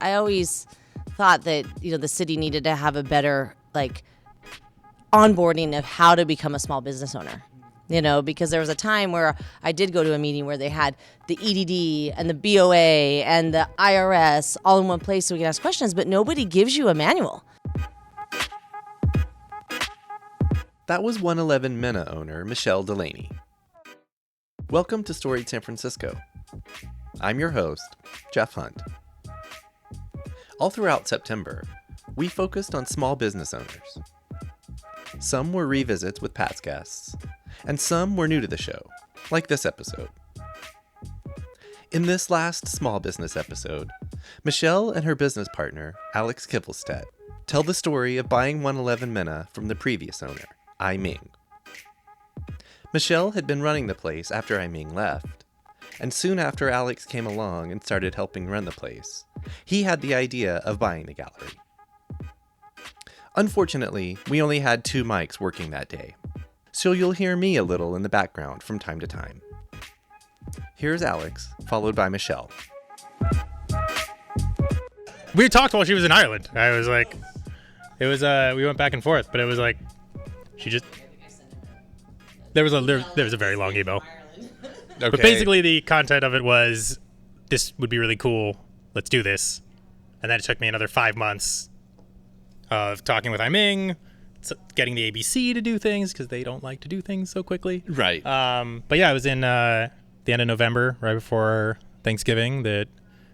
I always thought that, the city needed to have a better, like, onboarding of how to become a small business owner. Because there was a time where I did go to a meeting where they had the EDD and the BOA and the IRS all in one place so we could ask questions, but nobody gives you a manual. That was 111 Minna owner Michelle Delaney. Welcome to Storied San Francisco. I'm your host, Jeff Hunt. All throughout September, we focused on small business owners. Some were revisits with past guests, and some were new to the show, like this episode. In this last small business episode, Michelle and her business partner, Alex Kivelstadt, tell the story of buying 111 Minna from the previous owner, I Ming. Michelle had been running the place after I Ming left, and soon after Alex came along and started helping run the place, he had the idea of buying the gallery. Unfortunately, we only had 2 mics working that day, so you'll hear me a little in the background from time to time. Here's Alex, followed by Michelle. We talked while she was in Ireland. I was like, we went back and forth, but it was like, there was a very long email. Okay. But basically the content of it was, this would be really cool, let's do this. And then it took me another 5 months of talking with Ming, getting the ABC to do things because they don't like to do things so quickly. Right. But yeah, it was in the end of November, right before Thanksgiving, that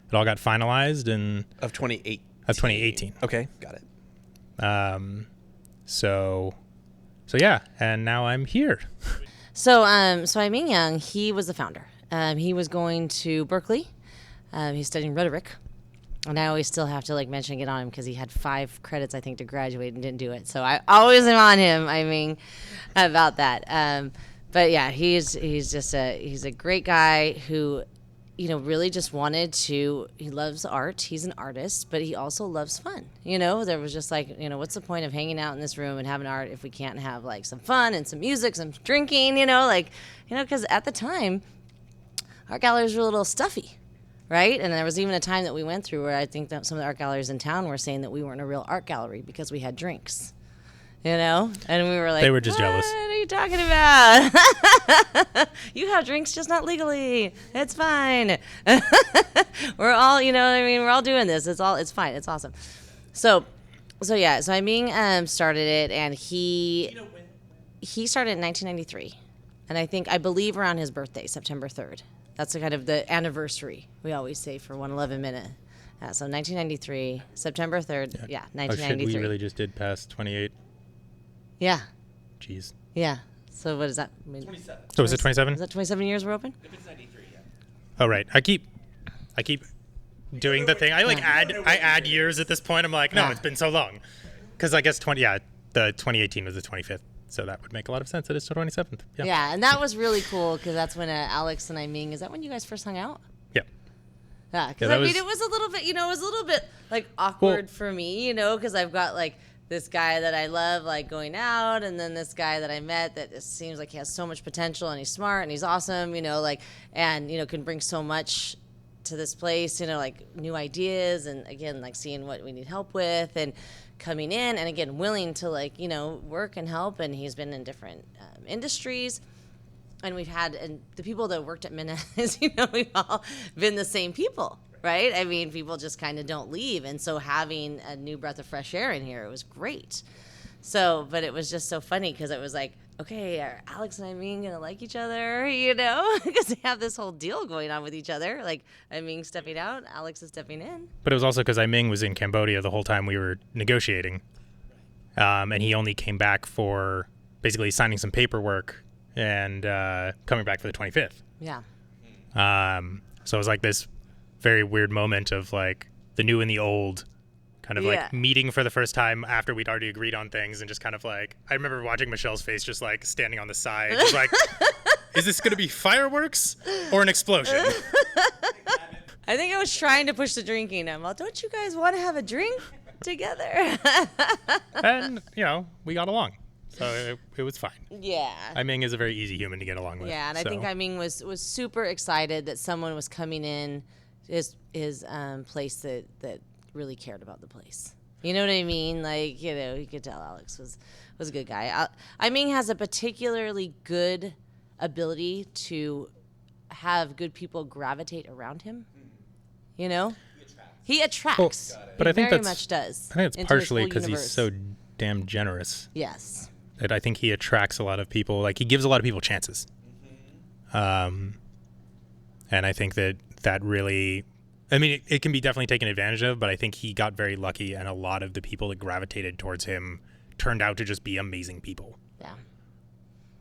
it all got finalized Of 2018. Of 2018. Okay, got it. So yeah, and now I'm here. So Ming Young, he was the founder. He was going to Berkeley. He's studying rhetoric. And I always still have to get on him because he had 5 credits, I think, to graduate and didn't do it. So I always am on him, about that. But yeah, he's a great guy who, really just he loves art. He's an artist, but he also loves fun. There was just what's the point of hanging out in this room and having art if we can't have some fun and some music, some drinking, because at the time, art galleries were a little stuffy. Right? And there was even a time that we went through where I think that some of the art galleries in town were saying that we weren't a real art gallery because we had drinks. And we were like, they were just jealous. What are you talking about? You have drinks, just not legally. It's fine. We're all, we're all doing this. It's fine. It's awesome. So Ming started it, and he started in 1993. And I believe around his birthday, September 3rd. That's kind of the anniversary we always say for 111 Minna. So 1993, September 3rd. Yeah, 1993. Oh shit, we really just did past 28. Yeah. Jeez. Yeah. So what does that mean? 27. So is it 27? Is that 27 years we're open? If it's 93, yeah. Oh right. I keep doing the thing. I add years at this point. I'm like, no, it's been so long. Because I guess the 2018 was the 25th. So that would make a lot of sense that it's the 27th. Yeah, and that was really cool because that's when Alex and Ming, is that when you guys first hung out? Yeah. Yeah, because it was a little bit, awkward for me, because I've got, this guy that I love, going out, and then this guy that I met that just seems like he has so much potential, and he's smart, and he's awesome, and, can bring so much to this place, new ideas, and, again, seeing what we need help with, and coming in, and again, willing to work and help. And he's been in different industries, and and the people that worked at Minna, as we've all been the same people, right? People just kind of don't leave, and so having a new breath of fresh air in here, it was great. So, but it was just so funny because it was okay, are Alex and Ming gonna like each other, because they have this whole deal going on with each other. Ming stepping out, Alex is stepping in. But it was also because Ming was in Cambodia the whole time we were negotiating. And he only came back for basically signing some paperwork and coming back for the 25th. Yeah. So it was this very weird moment of the new and the old kind of meeting for the first time after we'd already agreed on things, and just kind of I remember watching Michelle's face just standing on the side, just is this going to be fireworks or an explosion? I think I was trying to push the drinking. I'm like, don't you guys want to have a drink together? And, we got along. So it was fine. Yeah. Ming is a very easy human to get along with. Yeah, and I think Ming was super excited that someone was coming in his place that really cared about the place. You know what I mean? Like, you know, you could tell Alex was a good guy. Ming has a particularly good ability to have good people gravitate around him. You know? He attracts. But I think very much does. I think it's partially because he's so damn generous. Yes. That I think he attracts a lot of people. Like, he gives a lot of people chances. And I think that really, I mean, it can be definitely taken advantage of, but I think he got very lucky, and a lot of the people that gravitated towards him turned out to just be amazing people. Yeah.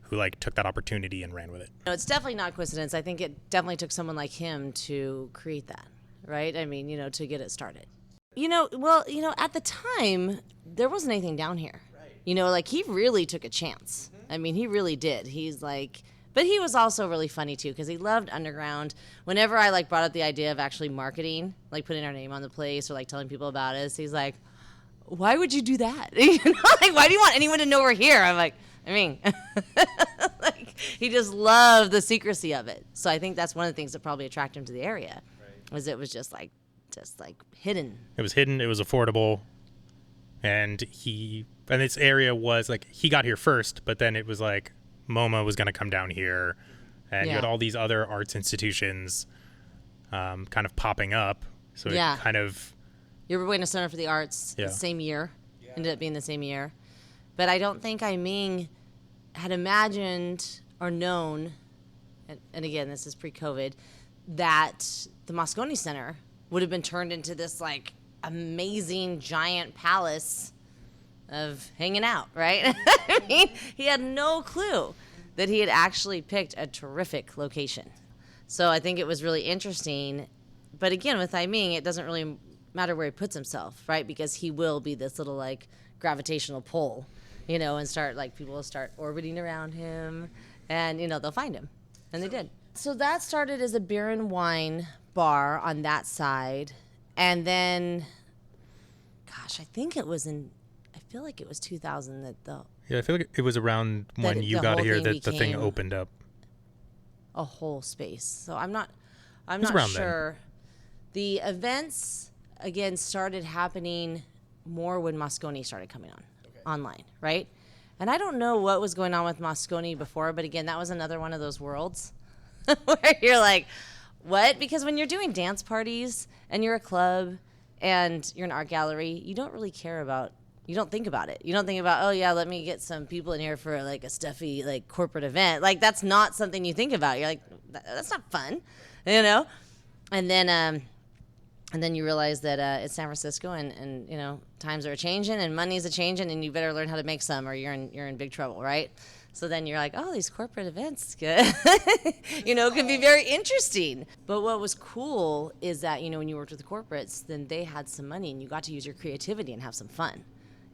Who, like, took that opportunity and ran with it. No, it's definitely not coincidence. I think it definitely took someone like him to create that, right? I mean, you know, to get it started. You know, well, you know, at the time, there wasn't anything down here. Right. You know, like, he really took a chance. Mm-hmm. I mean, he really did. He's like... But he was also really funny, too, because he loved underground. Whenever I, like, brought up the idea of actually marketing, like, putting our name on the place or, like, telling people about us, he's like, why would you do that? You know, like, why do you want anyone to know we're here? I'm like, I mean, like, he just loved the secrecy of it. So I think that's one of the things that probably attracted him to the area, was it was just hidden. It was hidden. It was affordable. And this area was, like, he got here first, but then it was like, MoMA was going to come down here, and you had all these other arts institutions kind of popping up. So it kind of... You were Buena Center for the Arts the same year. Yeah. Ended up being the same year. But I don't think Ming had imagined or known, and again, this is pre-COVID, that the Moscone Center would have been turned into this, like, amazing giant palace of hanging out, right? I mean, he had no clue that he had actually picked a terrific location. So I think it was really interesting. But again, with Ming, it doesn't really matter where he puts himself, right? Because he will be this little, like, gravitational pull, you know, and people will start orbiting around him, and, you know, they'll find him. And they did. So that started as a beer and wine bar on that side. And then, gosh, I feel like it was 2000 that I feel like it was around when you got here that the thing opened up. A whole space. So I'm not sure. Then. The events, again, started happening more when Moscone started coming online, right? And I don't know what was going on with Moscone before, but again, that was another one of those worlds where you're like, what? Because when you're doing dance parties and you're a club and you're an art gallery, you don't really care about... You don't think about it. You don't think about, oh, yeah, let me get some people in here for, like, a stuffy, like, corporate event. Like, that's not something you think about. You're like, that's not fun, you know? And then you realize that it's San Francisco and, you know, times are changing and money's a-changing, and you better learn how to make some or you're in big trouble, right? So then you're like, oh, these corporate events, you know, can be very interesting. But what was cool is that, you know, when you worked with the corporates, then they had some money and you got to use your creativity and have some fun.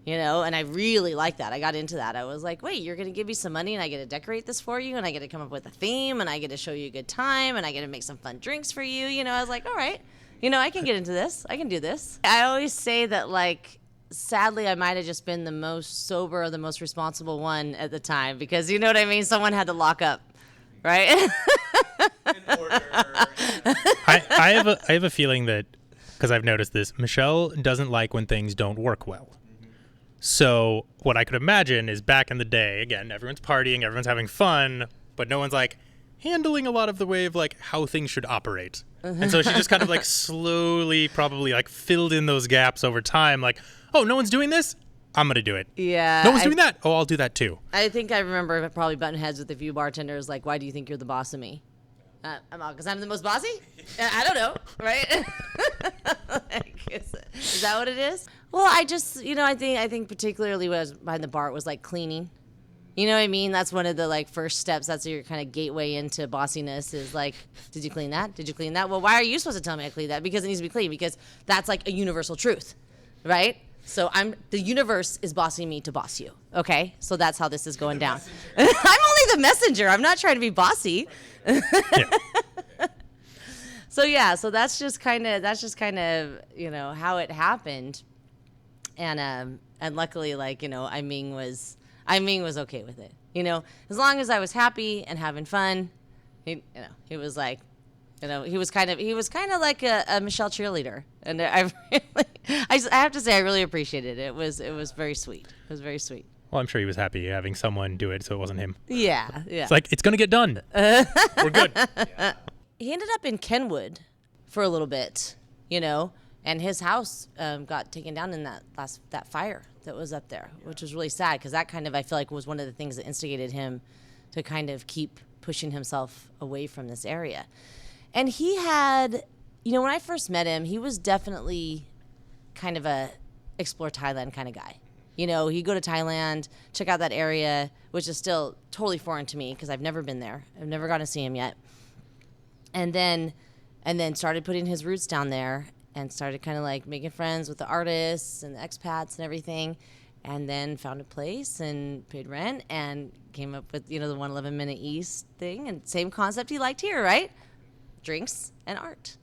You know, and I really like that. I got into that. I was like, wait, you're going to give me some money and I get to decorate this for you and I get to come up with a theme and I get to show you a good time and I get to make some fun drinks for you. You know, I was like, all right, you know, I can get into this. I can do this. I always say that, like, sadly, I might have just been the most sober or the most responsible one at the time because, you know what I mean? Someone had to lock up, right? In order. I have a feeling that, because I've noticed this, Michelle doesn't like when things don't work well. So what I could imagine is back in the day, again, everyone's partying, everyone's having fun, but no one's, like, handling a lot of the way of, like, how things should operate. And so she just kind of, like, slowly probably, like, filled in those gaps over time. Like, oh, no one's doing this? I'm going to do it. Yeah. No one's doing that? Oh, I'll do that too. I think I remember probably butting heads with a few bartenders, like, why do you think you're the boss of me? Because I'm the most bossy? I don't know, right? Like, is that what it is? Well, I just, you know, I think particularly what was behind the bar was, like, cleaning. You know what I mean? That's one of the, like, first steps. That's your kind of gateway into bossiness is, like, did you clean that? Did you clean that? Well, why are you supposed to tell me I cleaned that? Because it needs to be clean. Because that's, like, a universal truth, right? So the universe is bossing me to boss you, okay? So that's how this is going down. I'm only the messenger. I'm not trying to be bossy. Yeah. So that's just kind of, you know, how it happened. And luckily, like, you know, Ming was okay with it. You know, as long as I was happy and having fun, he was like, he was kind of like a Michelle cheerleader, and I have to say I really appreciated it. It was very sweet. It was very sweet. Well, I'm sure he was happy having someone do it, so it wasn't him. Yeah. It's like, it's gonna get done. We're good. He ended up in Kenwood for a little bit, and his house got taken down in that fire that was up there, which was really sad because that kind of, I feel like, was one of the things that instigated him to kind of keep pushing himself away from this area. And he had, when I first met him, he was definitely kind of a explore Thailand kind of guy. He'd go to Thailand, check out that area, which is still totally foreign to me because I've never been there. I've never gotten to see him yet. And then started putting his roots down there and started kind of like making friends with the artists and the expats and everything. And then found a place and paid rent and came up with, the 111 Minna East thing. And same concept he liked here, right? Drinks and art,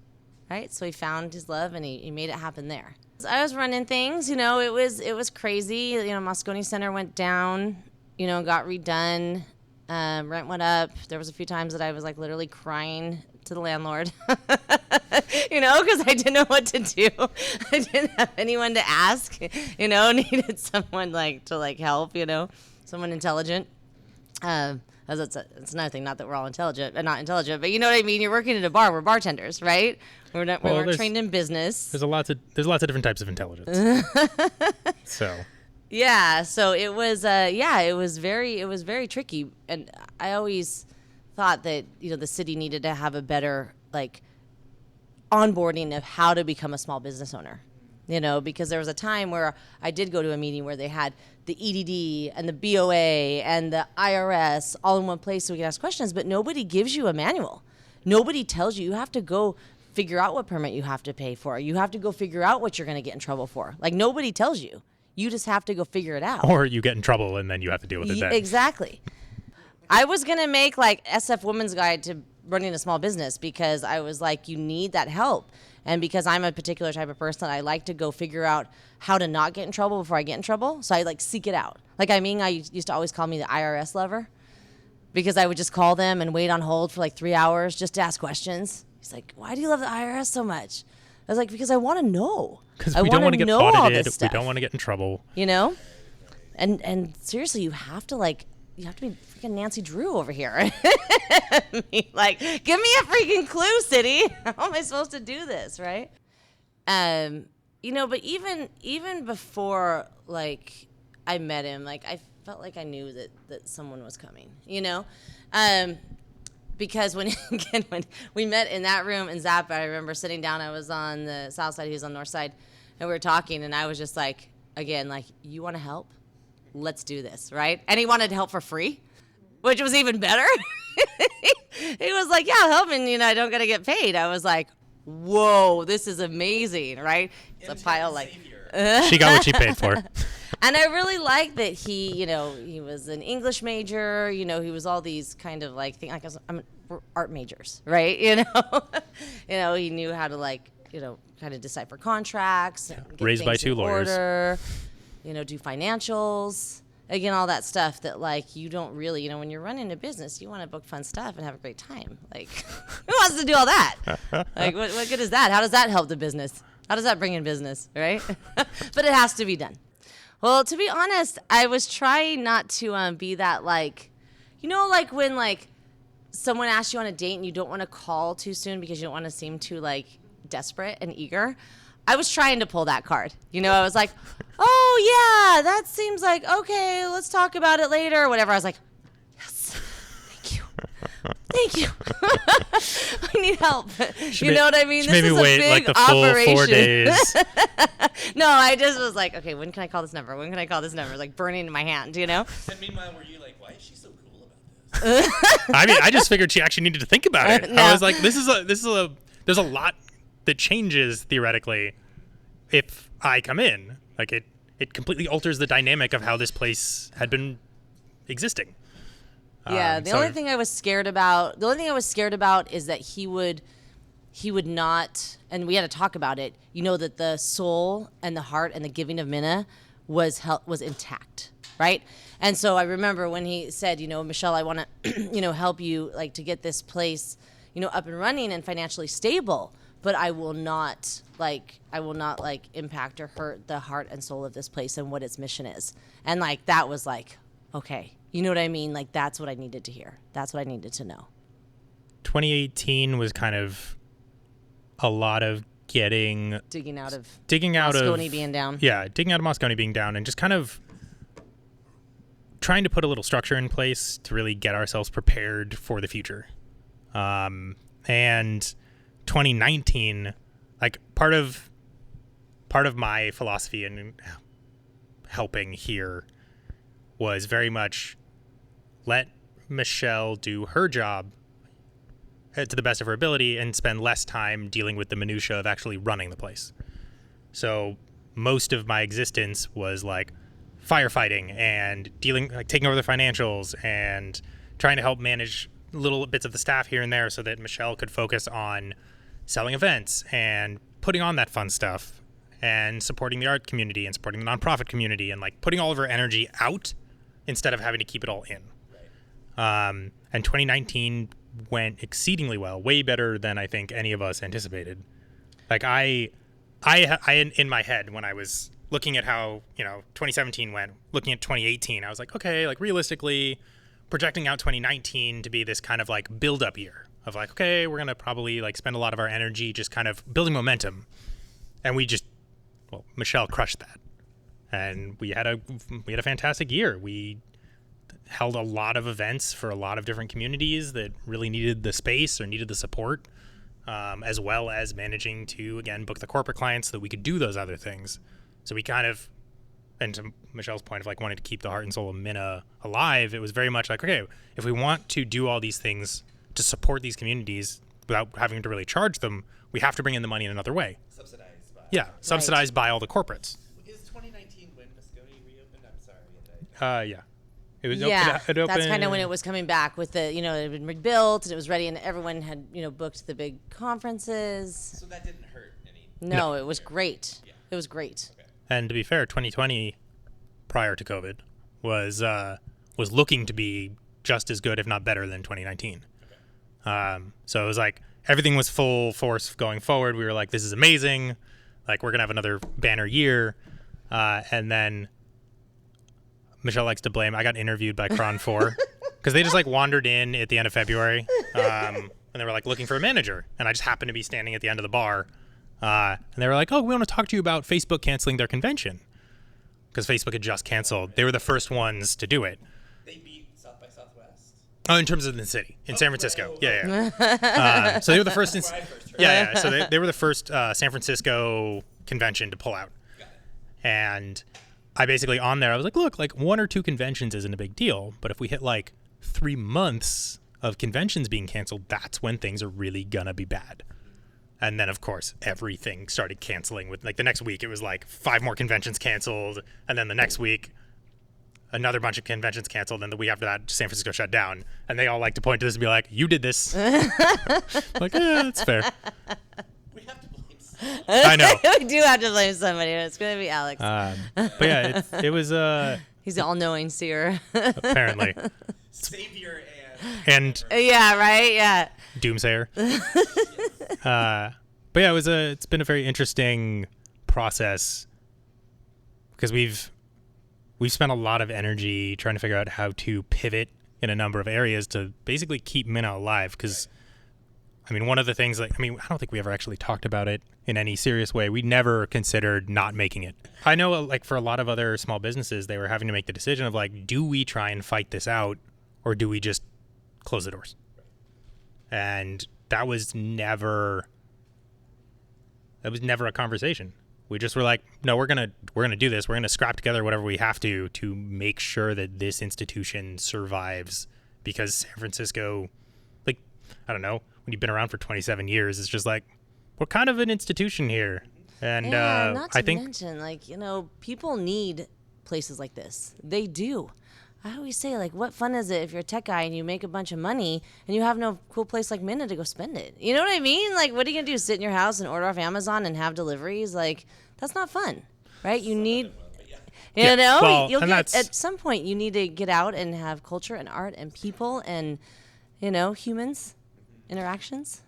right? So he found his love and he made it happen there. So I was running things, it was crazy. Moscone Center went down, got redone. Rent went up. There was a few times that I was like literally crying to the landlord, because I didn't know what to do. I didn't have anyone to ask, needed someone to help, someone intelligent. That's another thing. Not that we're all intelligent, not intelligent, but you know what I mean. You're working at a bar. We're bartenders, right? We're trained in business. There's lots of different types of intelligence. So. Yeah. So it was. It was very tricky, and I always thought that the city needed to have a better onboarding of how to become a small business owner. Because there was a time where I did go to a meeting where they had the EDD and the BOA and the IRS all in one place so we could ask questions, but nobody gives you a manual. Nobody tells you. You have to go figure out what permit you have to pay for. You have to go figure out what you're going to get in trouble for. Nobody tells you. You just have to go figure it out. Or you get in trouble and then you have to deal with it then. Exactly. I was going to make SF Women's Guide to running a small business because I was like, you need that help. And because I'm a particular type of person, I like to go figure out how to not get in trouble before I get in trouble. So I seek it out. I used to always call me the IRS lover because I would just call them and wait on hold for 3 hours just to ask questions. He's like, why do you love the IRS so much? I was like, because I want to know. Because we don't want to get audited. We don't want to get in trouble. And seriously, you have to be freaking Nancy Drew over here. Give me a freaking clue, city. How am I supposed to do this, right? But even before I met him, I felt like I knew that someone was coming, because when we met in that room in Zappa, I remember sitting down. I was on the south side, he was on the north side, and we were talking, and I was just you want to help? Let's do this, right? And he wanted help for free, which was even better. He was like, yeah, help, and I don't got to get paid. I was like, whoa, this is amazing, right? It's a pile she got what she paid for. And I really like that he was an English major, he was all these kind of things, we're art majors, right? He knew how to kind of decipher contracts, get raised by two lawyers, order, do financials, again, all that stuff that you don't really, when you're running a business, you want to book fun stuff and have a great time. Who wants to do all that? What good is that? How does that help the business? How does that bring in business, right? But it has to be done. Well, to be honest, I was trying not to be that when someone asks you on a date and you don't want to call too soon because you don't want to seem too desperate and eager. I was trying to pull that card. I was like, oh yeah, that seems okay, let's talk about it later or whatever. I was like, yes, thank you. I need help. Know what I mean? This is a big operation. 4 days. No, I just was like, okay, when can I call this number? When can I call this number? It's burning in my hand, And meanwhile, were you why is she so cool about this? I just figured she actually needed to think about it. No. I was like, there's a lot that changes theoretically if I come in. It completely alters the dynamic of how this place had been existing. Yeah, the only thing I was scared about is that he would not, and we had to talk about it, that the soul and the heart and the giving of Minna was intact, right? And so I remember when he said, Michelle, I want to, help you to get this place, up and running and financially stable, but I will not impact or hurt the heart and soul of this place and what its mission is. And like, that was like, okay, you know what I mean? Like, that's what I needed to hear. That's what I needed to know. 2018 was kind of a lot of digging out of Moscone being down. Yeah, digging out of Moscone being down, and just kind of trying to put a little structure in place to really get ourselves prepared for the future. And 2019, like part of my philosophy in helping here was very much let Michelle do her job to the best of her ability and spend less time dealing with the minutia of actually running the place. So most of my existence was like firefighting and taking over the financials and trying to help manage little bits of the staff here and there so that Michelle could focus on selling events and putting on that fun stuff and supporting the art community and supporting the nonprofit community and like putting all of her energy out instead of having to keep it all in. Right. And 2019 went exceedingly well, way better than I think any of us anticipated. Like I in my head, when I was looking at how 2017 went, looking at 2018, I was like, okay, like realistically projecting out 2019 to be this kind of like build up year of like, okay, we're gonna probably like spend a lot of our energy just kind of building momentum. And Michelle crushed that, and we had a fantastic year. We held a lot of events for a lot of different communities that really needed the space or needed the support, as well as managing to, again, book the corporate clients so that we could do those other things. So we kind of, and to Michelle's point of like wanting to keep the heart and soul of Minna alive, it was very much like, okay, if we want to do all these things to support these communities without having to really charge them, we have to bring in the money in another way. Subsidized by all the corporates. Is 2019 when Moscone reopened? I'm sorry. Yeah. It was It opened. That's kind of when it was coming back with the, it had been rebuilt and it was ready and everyone had, booked the big conferences. So that didn't hurt any. No, it was great. Yeah. It was great. Okay. And to be fair, 2020, prior to COVID, was looking to be just as good, if not better, than 2019. Okay. So it was like everything was full force going forward. We were like, this is amazing. Like, we're going to have another banner year. And then Michelle likes to blame. I got interviewed by Cron 4 because they just like wandered in at the end of February. And they were like looking for a manager. And I just happened to be standing at the end of the bar. And they were like, oh, we want to talk to you about Facebook canceling their convention. Because Facebook had just canceled. They were the first ones to do it. They beat South by Southwest. Oh, in terms of the city, in San Francisco. Yeah. So they were the first. So they were the first San Francisco convention to pull out. Got it. And I basically on there, I was like, look, like 1 or 2 conventions isn't a big deal, but if we hit like 3 months of conventions being canceled, that's when things are really gonna be bad. And then, of course, everything started canceling. With like the next week, it was like 5 more conventions canceled, and then the next week, another bunch of conventions canceled, and the week after that, San Francisco shut down. And they all like to point to this and be like, you did this. Like, yeah, that's fair. We have to blame somebody. I know. We do have to blame somebody. It's going to be Alex. But yeah, it was... He's the all-knowing seer. Apparently. Savior and... Yeah, right? Yeah. Doomsayer. But yeah, it's been a very interesting process because we've spent a lot of energy trying to figure out how to pivot in a number of areas to basically keep Minna alive. Because, I mean, one of the things, I don't think we ever actually talked about it in any serious way. We never considered not making it. I know, like, for a lot of other small businesses, they were having to make the decision of, like, do we try and fight this out or do we just close the doors? And that was never a conversation. We just were like, no, we're gonna do this. We're gonna scrap together whatever we have to make sure that this institution survives. Because San Francisco, like, I don't know, when you've been around for 27 years, it's just like, we're kind of an institution here. And not to I think mention, like, people need places like this. They do. I always say, like, what fun is it if you're a tech guy and you make a bunch of money and you have no cool place like Minna to go spend it? You know what I mean? Like, what are you going to do, sit in your house and order off Amazon and have deliveries? Like, that's not fun, right? You need, Well, at some point you need to get out and have culture and art and people and, humans interactions?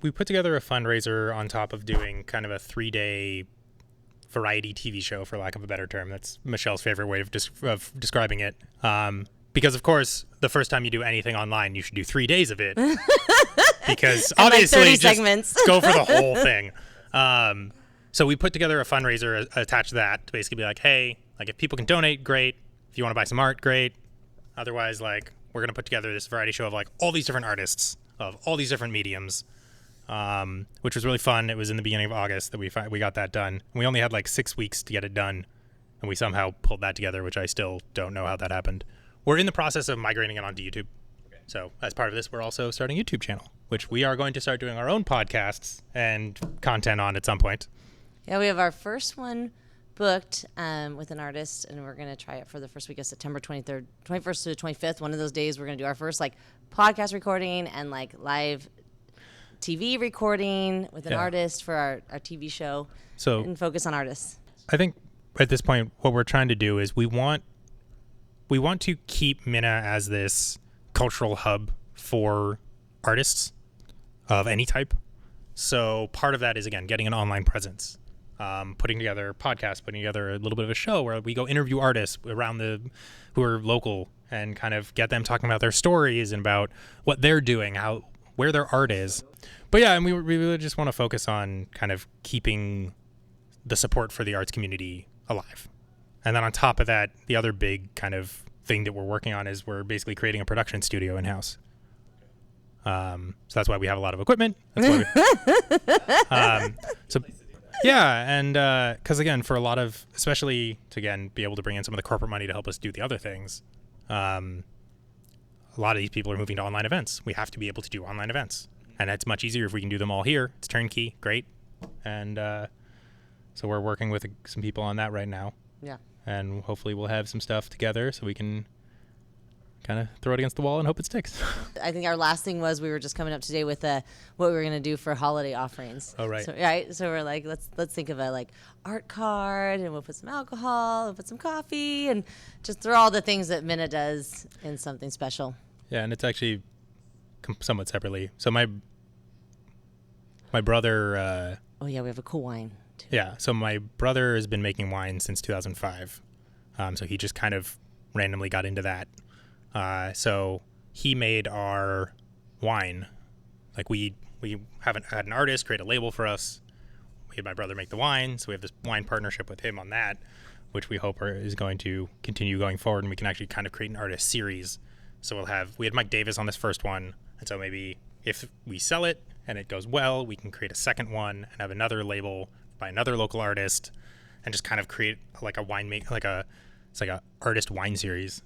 We put together a fundraiser on top of doing kind of a 3-day variety TV show, for lack of a better term. That's Michelle's favorite way of describing it. Because, of course, the first time you do anything online, you should do 3 days of it. Because obviously, like 30 just segments. go for the whole thing. So we put together a fundraiser attached to that to basically be like, hey, like if people can donate, great. If you want to buy some art, great. Otherwise, like we're going to put together this variety show of like all these different artists of all these different mediums, which was really fun. It was in the beginning of August that we got that done. We only had like 6 weeks to get it done, and we somehow pulled that together, which I still don't know how that happened. We're in the process of migrating it onto YouTube. So as part of this, we're also starting a YouTube channel, which we are going to start doing our own podcasts and content on at some point. Yeah, we have our first one booked with an artist, and we're going to try it for the first week of September 23rd, 21st to the 25th. One of those days, we're going to do our first like podcast recording and like live TV recording with an artist for our TV show. So and focus on artists. I think at this point, what we're trying to do is we want to keep Minna as this cultural hub for artists of any type. So part of that is, again, getting an online presence, putting together podcasts, putting together a little bit of a show where we go interview artists around who are local and kind of get them talking about their stories and about what they're doing, where their art is. But yeah, and we really just want to focus on kind of keeping the support for the arts community alive. And then on top of that, the other big kind of thing that we're working on is we're basically creating a production studio in-house. So that's why we have a lot of equipment. That's why and because again, for a lot of, especially to again be able to bring in some of the corporate money to help us do the other things, a lot of these people are moving to online events. We have to be able to do online events, and it's much easier if we can do them all here. It's turnkey, great, and so we're working with some people on that right now. Yeah. And hopefully we'll have some stuff together so we can kind of throw it against the wall and hope it sticks. I think our last thing was we were just coming up today with what we were going to do for holiday offerings. Oh, right. So we're like, let's think of a like art card, and we'll put some alcohol, and put some coffee, and just throw all the things that Minna does in something special. Yeah, and it's actually somewhat separately. So my brother... oh, yeah, we have a cool wine. Yeah, so my brother has been making wine since 2005. So he just kind of randomly got into that. So he made our wine. Like we haven't had an artist create a label for us. We had my brother make the wine, so we have this wine partnership with him on that, which we hope is going to continue going forward, and we can actually kind of create an artist series. So we had Mike Davis on this first one, and so maybe if we sell it and it goes well, we can create a second one and have another label by another local artist, and just kind of create like a it's like a artist wine series.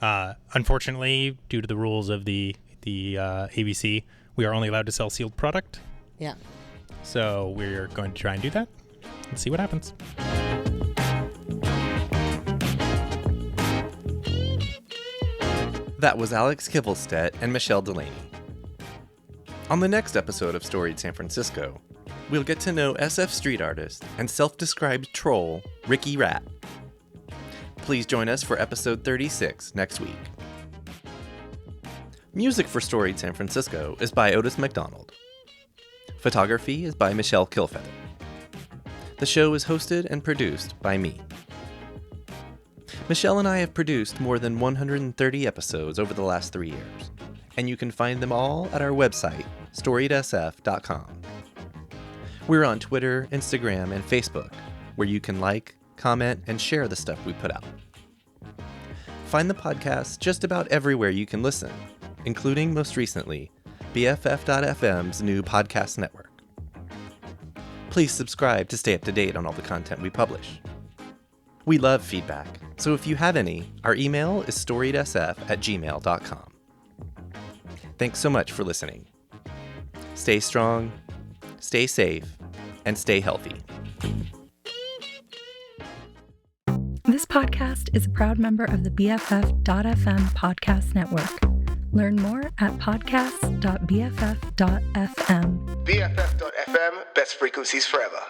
Unfortunately, due to the rules of the ABC, we are only allowed to sell sealed product. Yeah. So we're going to try and do that and see what happens. That was Alex Kivelstadt and Michelle Delaney. On the next episode of Storied San Francisco, we'll get to know SF street artist and self-described troll Ricky Rat. Please join us for episode 36 next week. Music for Storied San Francisco is by Otis McDonald. Photography is by Michelle Kilfeather. The show is hosted and produced by me. Michelle and I have produced more than 130 episodes over the last 3 years, and you can find them all at our website, storiedsf.com. We're on Twitter, Instagram, and Facebook, where you can like, comment, and share the stuff we put out. Find the podcast just about everywhere you can listen, including, most recently, BFF.FM's new podcast network. Please subscribe to stay up to date on all the content we publish. We love feedback, so if you have any, our email is storiedsf@gmail.com. Thanks so much for listening. Stay strong, stay safe, and stay healthy. This podcast is a proud member of the BFF.FM podcast network. Learn more at podcasts.bff.fm. BFF.FM, best frequencies forever.